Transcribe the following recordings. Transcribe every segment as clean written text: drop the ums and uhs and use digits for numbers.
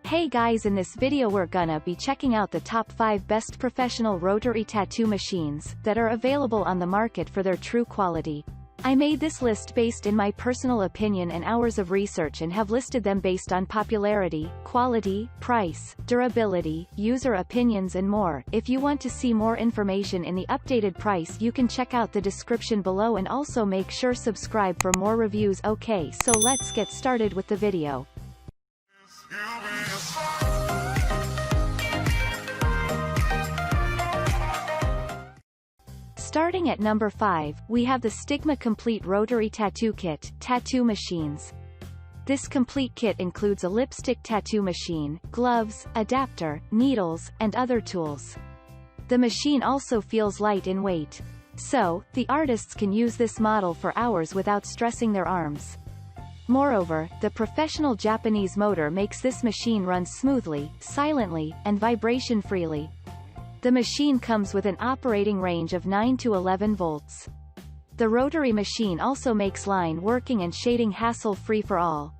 Hey guys, in this video we're gonna be checking out the top 5 best professional rotary tattoo machines that are available on the market for their true quality. I made this list based in my personal opinion and hours of research and have listed them based on popularity, quality, price, durability, user opinions and more. If you want to see more information in the updated price, you can check out the description below and also make sure subscribe for more reviews. Okay, so let's get started with the video. Starting at number 5, we have the Stigma Complete Rotary Tattoo Kit, Tattoo Machines. This complete kit includes a lipstick tattoo machine, gloves, adapter, needles, and other tools. The machine also feels light in weight. So, the artists can use this model for hours without stressing their arms. Moreover, the professional Japanese motor makes this machine run smoothly, silently, and vibration-freely. The machine comes with an operating range of 9 to 11 volts. The rotary machine also makes line working and shading hassle-free for all.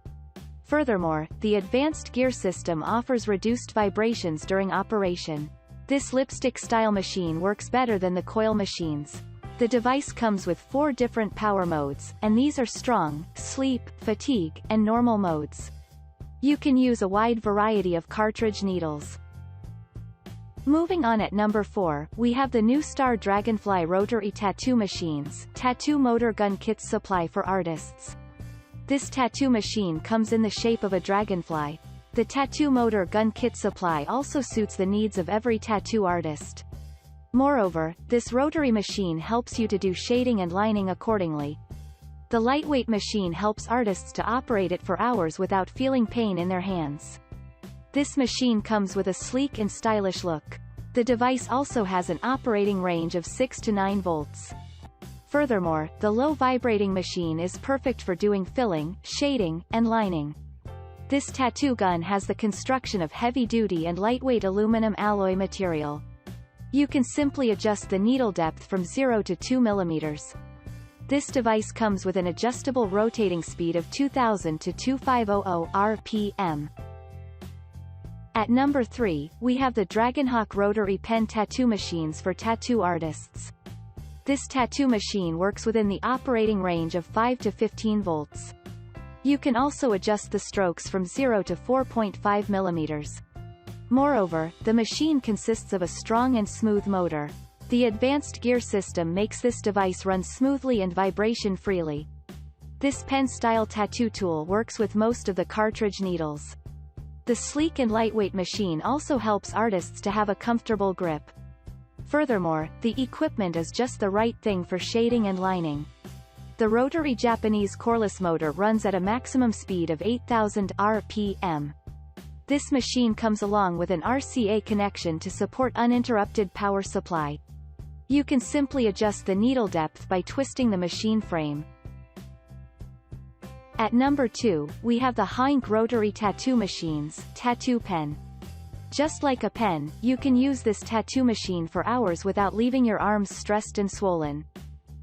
Furthermore, the advanced gear system offers reduced vibrations during operation. This lipstick-style machine works better than the coil machines. The device comes with 4 different power modes, and these are strong, sleep, fatigue, and normal modes. You can use a wide variety of cartridge needles. Moving on at number 4, we have the new Star Dragonfly Rotary Tattoo Machines, Tattoo Motor Gun Kits Supply for Artists. This tattoo machine comes in the shape of a dragonfly. The Tattoo Motor Gun Kit Supply also suits the needs of every tattoo artist. Moreover, this rotary machine helps you to do shading and lining accordingly. The lightweight machine helps artists to operate it for hours without feeling pain in their hands. This machine comes with a sleek and stylish look. The device also has an operating range of 6 to 9 volts. Furthermore, the low vibrating machine is perfect for doing filling, shading, and lining. This tattoo gun has the construction of heavy-duty and lightweight aluminum alloy material. You can simply adjust the needle depth from 0 to 2 mm. This device comes with an adjustable rotating speed of 2000 to 2500 RPM. At number 3, we have the Dragonhawk Rotary Pen Tattoo Machines for tattoo artists. This tattoo machine works within the operating range of 5 to 15 volts. You can also adjust the strokes from 0 to 4.5 mm. Moreover, the machine consists of a strong and smooth motor. The advanced gear system makes this device run smoothly and vibration-freely. This pen-style tattoo tool works with most of the cartridge needles. The sleek and lightweight machine also helps artists to have a comfortable grip. Furthermore, the equipment is just the right thing for shading and lining. The rotary Japanese cordless motor runs at a maximum speed of 8000 RPM. This machine comes along with an RCA connection to support uninterrupted power supply. You can simply adjust the needle depth by twisting the machine frame. At number 2, we have the Heink Rotary Tattoo Machines, Tattoo Pen. Just like a pen, you can use this tattoo machine for hours without leaving your arms stressed and swollen.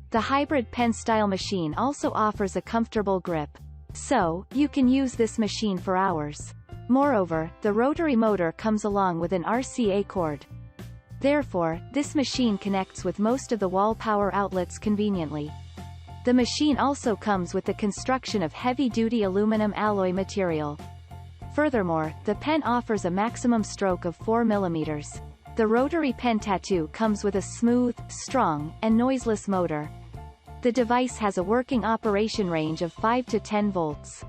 The hybrid pen-style machine also offers a comfortable grip. So, you can use this machine for hours. Moreover, the rotary motor comes along with an RCA cord. Therefore, this machine connects with most of the wall power outlets conveniently. The machine also comes with the construction of heavy-duty aluminum alloy material. Furthermore, the pen offers a maximum stroke of 4 mm. The rotary pen tattoo comes with a smooth, strong, and noiseless motor. The device has a working operation range of 5 to 10 volts.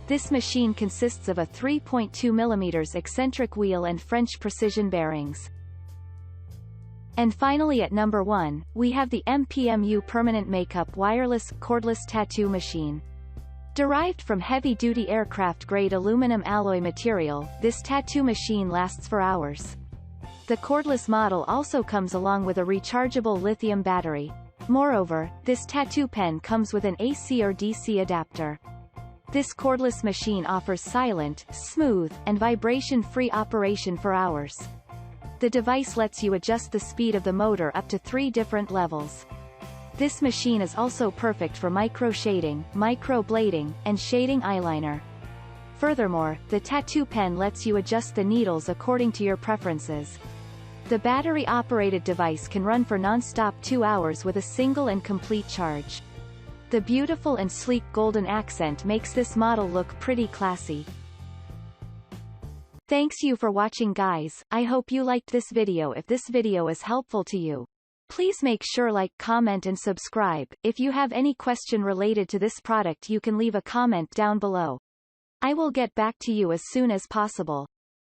This machine consists of a 3.2 mm eccentric wheel and French precision bearings. And finally at number 1, we have the MPMU Permanent Makeup Wireless, Cordless Tattoo Machine. Derived from heavy-duty aircraft-grade aluminum alloy material, this tattoo machine lasts for hours. The cordless model also comes along with a rechargeable lithium battery. Moreover, this tattoo pen comes with an AC or DC adapter. This cordless machine offers silent, smooth, and vibration-free operation for hours. The device lets you adjust the speed of the motor up to 3 different levels. This machine is also perfect for micro shading, micro blading, and shading eyeliner. Furthermore, the tattoo pen lets you adjust the needles according to your preferences. The battery-operated device can run for non-stop 2 hours with a single and complete charge. The beautiful and sleek golden accent makes this model look pretty classy. Thanks you for watching, guys. I hope you liked this video. If this video is helpful to you, please make sure like, comment and subscribe. If you have any question related to this product, you can leave a comment down below. I will get back to you as soon as possible.